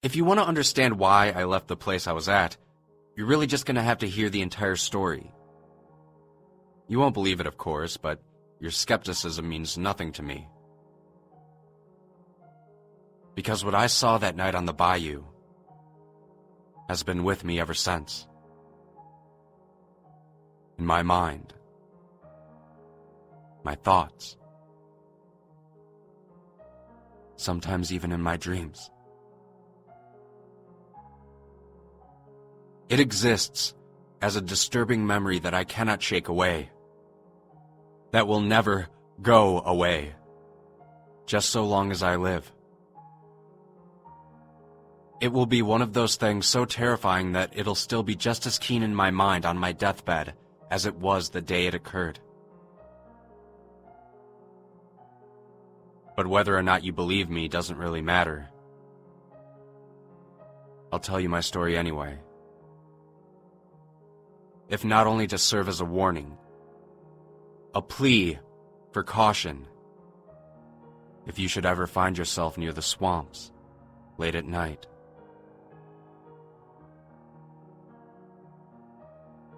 If you want to understand why I left the place I was at, you're really just going to have to hear the entire story. You won't believe it, of course, but your skepticism means nothing to me. Because what I saw that night on the bayou has been with me ever since. In my mind, my thoughts, sometimes even in my dreams. It exists as a disturbing memory that I cannot shake away, that will never go away, just so long as I live. It will be one of those things so terrifying that it'll still be just as keen in my mind on my deathbed as it was the day it occurred. But whether or not you believe me doesn't really matter. I'll tell you my story anyway. If not only to serve as a warning, a plea for caution, if you should ever find yourself near the swamps late at night.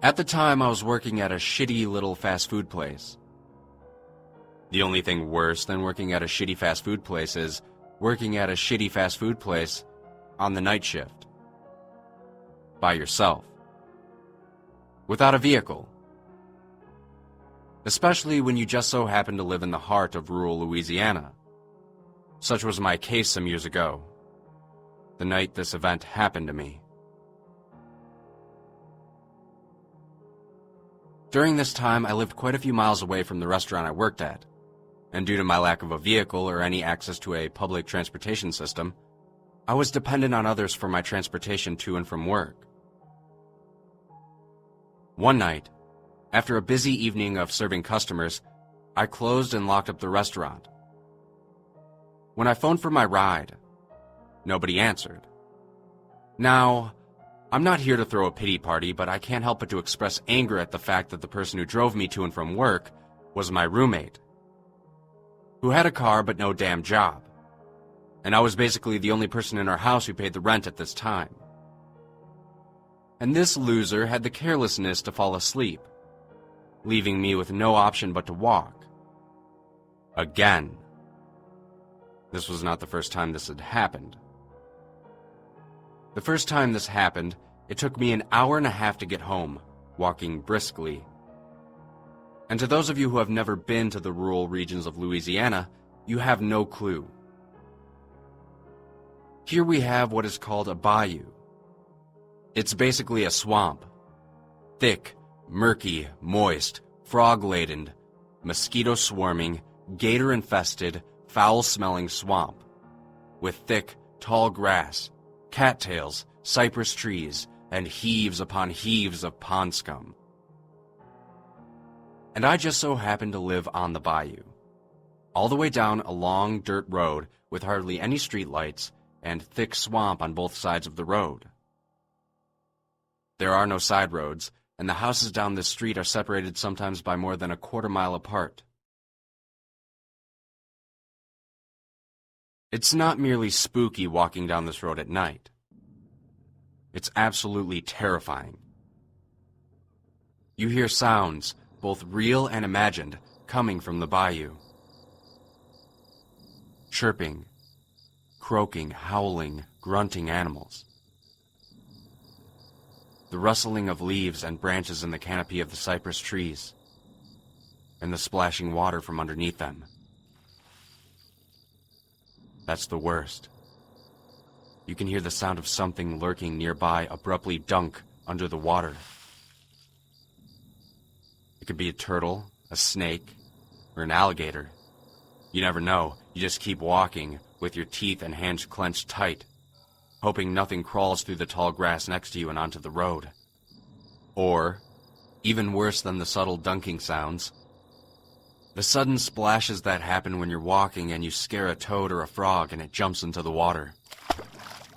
At the time, I was working at a shitty little fast food place. The only thing worse than working at a shitty fast food place is working at a shitty fast food place on the night shift. By yourself. Without a vehicle. Especially when you just so happen to live in the heart of rural Louisiana. Such was my case some years ago, the night this event happened to me. During this time, I lived quite a few miles away from the restaurant I worked at, and due to my lack of a vehicle or any access to a public transportation system, I was dependent on others for my transportation to and from work. One night, after a busy evening of serving customers, I closed and locked up the restaurant. When I phoned for my ride, nobody answered. Now, I'm not here to throw a pity party, but I can't help but to express anger at the fact that the person who drove me to and from work was my roommate, who had a car but no damn job, and I was basically the only person in our house who paid the rent at this time. And this loser had the carelessness to fall asleep, leaving me with no option but to walk. Again. This was not the first time this had happened. The first time this happened, it took me an hour and a half to get home, walking briskly. And to those of you who have never been to the rural regions of Louisiana, you have no clue. Here we have what is called a bayou. It's basically a swamp. Thick, murky, moist, frog-laden, mosquito-swarming, gator-infested, foul-smelling swamp, with thick, tall grass, cattails, cypress trees, and heaves upon heaves of pond scum. And I just so happened to live on the bayou, all the way down a long dirt road with hardly any streetlights and thick swamp on both sides of the road. There are no side roads, and the houses down this street are separated sometimes by more than a quarter-mile apart. It's not merely spooky walking down this road at night. It's absolutely terrifying. You hear sounds, both real and imagined, coming from the bayou. Chirping, croaking, howling, grunting animals. The rustling of leaves and branches in the canopy of the cypress trees, and the splashing water from underneath them. That's the worst. You can hear the sound of something lurking nearby abruptly dunk under the water. It could be a turtle, a snake, or an alligator. You never know. You just keep walking, with your teeth and hands clenched tight, hoping nothing crawls through the tall grass next to you and onto the road. Or, even worse than the subtle dunking sounds, the sudden splashes that happen when you're walking and you scare a toad or a frog and it jumps into the water.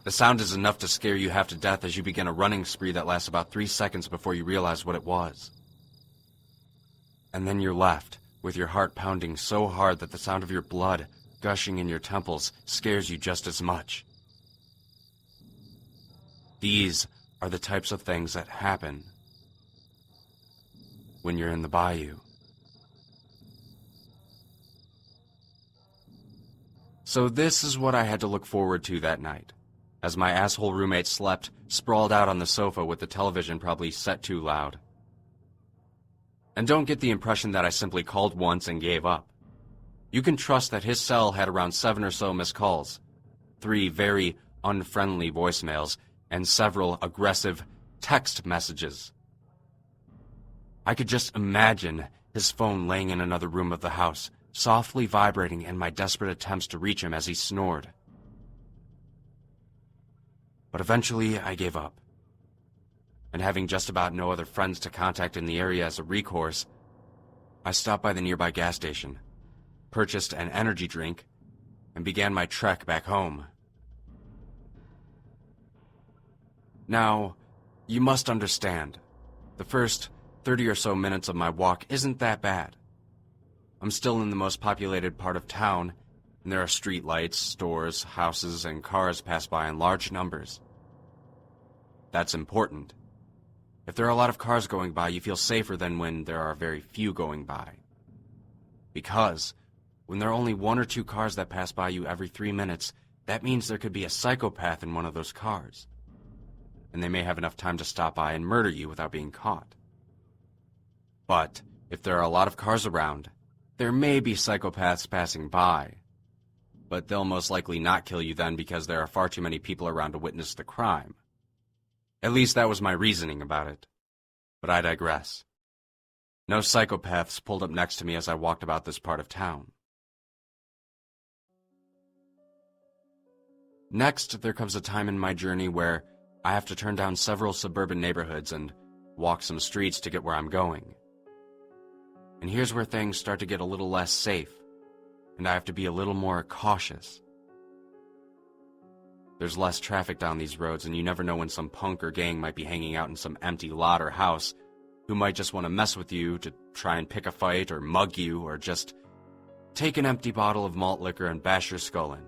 The sound is enough to scare you half to death as you begin a running spree that lasts about 3 seconds before you realize what it was. And then you're left, with your heart pounding so hard that the sound of your blood gushing in your temples scares you just as much. These are the types of things that happen when you're in the bayou. So this is what I had to look forward to that night, as my asshole roommate slept, sprawled out on the sofa with the television probably set too loud. And don't get the impression that I simply called once and gave up. You can trust that his cell had around 7 or so missed calls, 3 very unfriendly voicemails, and several aggressive text messages. I could just imagine his phone laying in another room of the house, softly vibrating in my desperate attempts to reach him as he snored. But eventually I gave up. And having just about no other friends to contact in the area as a recourse, I stopped by the nearby gas station, purchased an energy drink, and began my trek back home. Now, you must understand, the first 30 or so minutes of my walk isn't that bad. I'm still in the most populated part of town, and there are street lights, stores, houses, and cars pass by in large numbers. That's important. If there are a lot of cars going by, you feel safer than when there are very few going by. Because when there are only 1 or 2 cars that pass by you every 3 minutes, that means there could be a psychopath in one of those cars. And they may have enough time to stop by and murder you without being caught. But if there are a lot of cars around, there may be psychopaths passing by. But they'll most likely not kill you then because there are far too many people around to witness the crime. At least that was my reasoning about it. But I digress. No psychopaths pulled up next to me as I walked about this part of town. Next, there comes a time in my journey where I have to turn down several suburban neighborhoods and walk some streets to get where I'm going. And here's where things start to get a little less safe, and I have to be a little more cautious. There's less traffic down these roads, and you never know when some punk or gang might be hanging out in some empty lot or house who might just want to mess with you to try and pick a fight or mug you or just take an empty bottle of malt liquor and bash your skull in.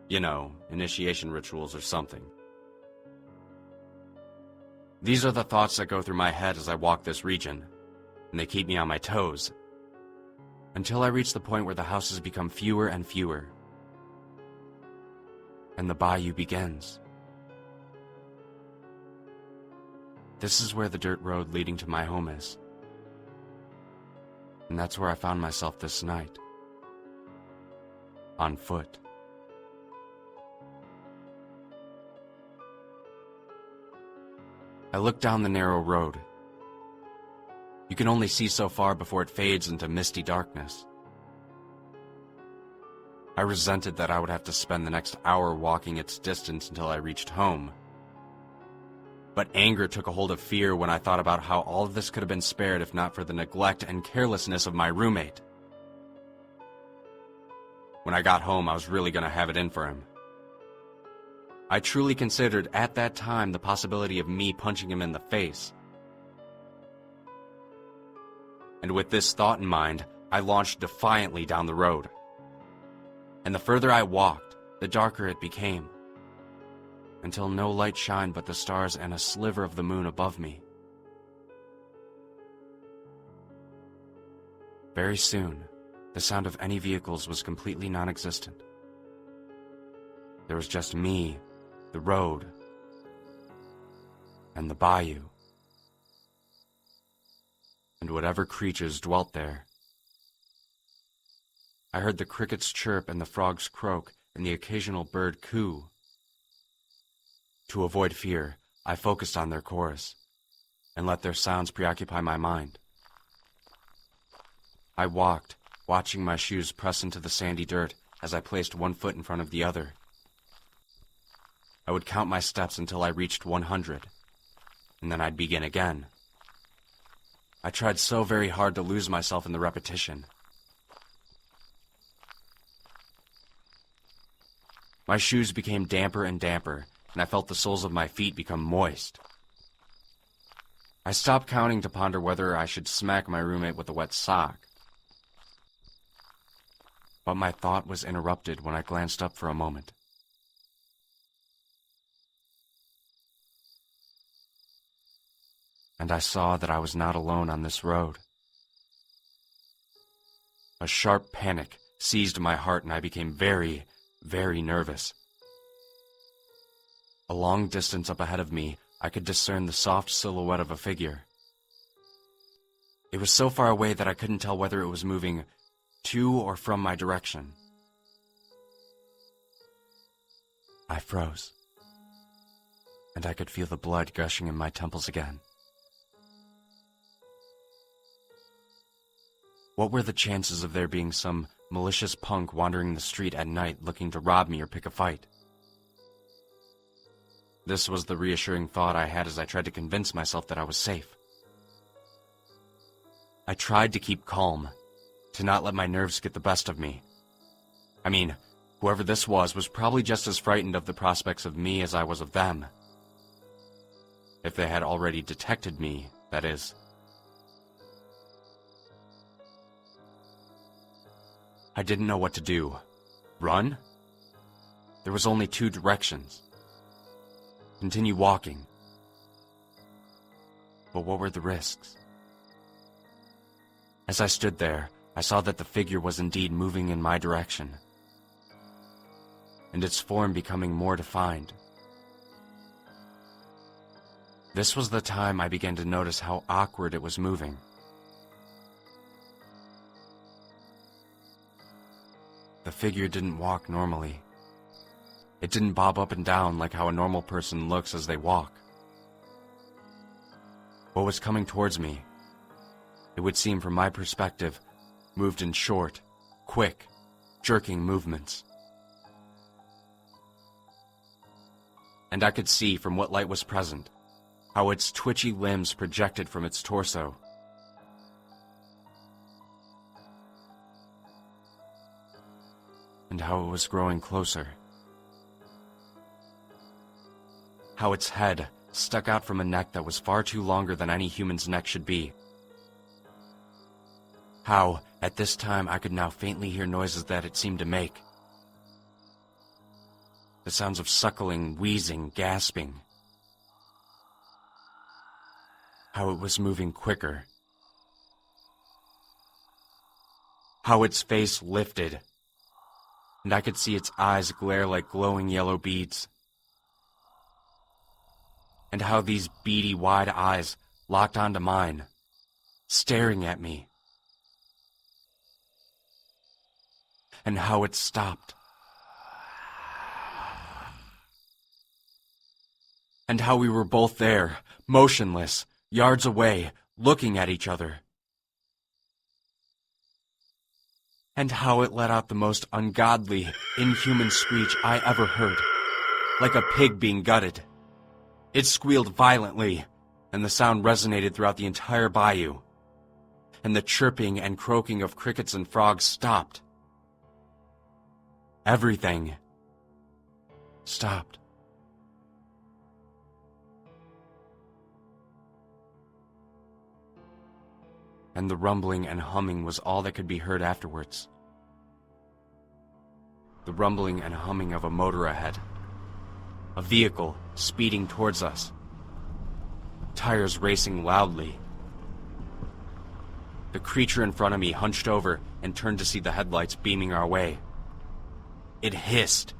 You know, initiation rituals or something. These are the thoughts that go through my head as I walk this region, and they keep me on my toes, until I reach the point where the houses become fewer and fewer, and the bayou begins. This is where the dirt road leading to my home is, and that's where I found myself this night, on foot. I look down the narrow road. You can only see so far before it fades into misty darkness. I resented that I would have to spend the next hour walking its distance until I reached home. But anger took a hold of fear when I thought about how all of this could have been spared if not for the neglect and carelessness of my roommate. When I got home, I was really going to have it in for him. I truly considered at that time the possibility of me punching him in the face. And with this thought in mind, I launched defiantly down the road. And the further I walked, the darker it became, until no light shined but the stars and a sliver of the moon above me. Very soon, the sound of any vehicles was completely non-existent. There was just me, the road, and the bayou, and whatever creatures dwelt there. I heard the crickets chirp and the frogs croak and the occasional bird coo. To avoid fear, I focused on their chorus and let their sounds preoccupy my mind. I walked, watching my shoes press into the sandy dirt as I placed one foot in front of the other. I would count my steps until I reached 100, and then I'd begin again. I tried so very hard to lose myself in the repetition. My shoes became damper and damper, and I felt the soles of my feet become moist. I stopped counting to ponder whether I should smack my roommate with a wet sock. But my thought was interrupted when I glanced up for a moment. and I saw that I was not alone on this road. A sharp panic seized my heart, and I became very, very nervous. A long distance up ahead of me, I could discern the soft silhouette of a figure. It was so far away that I couldn't tell whether it was moving to or from my direction. I froze, and I could feel the blood gushing in my temples again. What were the chances of there being some malicious punk wandering the street at night looking to rob me or pick a fight? This was the reassuring thought I had as I tried to convince myself that I was safe. I tried to keep calm, to not let my nerves get the best of me. I mean, whoever this was probably just as frightened of the prospects of me as I was of them. If they had already detected me, that is. I didn't know what to do. Run? There was only two directions. Continue walking. But what were the risks? As I stood there, I saw that the figure was indeed moving in my direction, and its form becoming more defined. This was the time I began to notice how awkward it was moving. The figure didn't walk normally. It didn't bob up and down like how a normal person looks as they walk. What was coming towards me, it would seem from my perspective, moved in short, quick, jerking movements. And I could see from what light was present, how its twitchy limbs projected from its torso. And how it was growing closer. How its head stuck out from a neck that was far too longer than any human's neck should be. How, at this time, I could now faintly hear noises that it seemed to make. The sounds of suckling, wheezing, gasping. How it was moving quicker. How its face lifted, and I could see its eyes glare like glowing yellow beads. And how these beady, wide eyes locked onto mine, staring at me. And how it stopped. And how we were both there, motionless, yards away, looking at each other. And how it let out the most ungodly, inhuman screech I ever heard, like a pig being gutted. It squealed violently, and the sound resonated throughout the entire bayou, and the chirping and croaking of crickets and frogs stopped. Everything stopped. And the rumbling and humming was all that could be heard afterwards. The rumbling and humming of a motor ahead. A vehicle speeding towards us. Tires racing loudly. The creature in front of me hunched over and turned to see the headlights beaming our way. It hissed,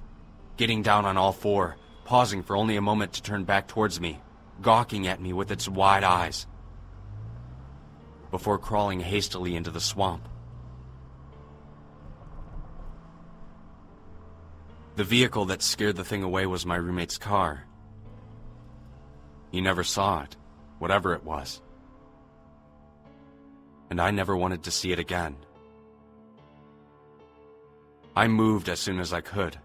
getting down on all four, pausing for only a moment to turn back towards me, gawking at me with its wide eyes, before crawling hastily into the swamp. The vehicle that scared the thing away was my roommate's car. He never saw it, whatever it was. And I never wanted to see it again. I moved as soon as I could.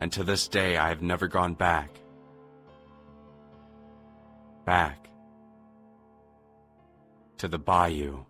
And to this day, I have never gone back. Back to the bayou.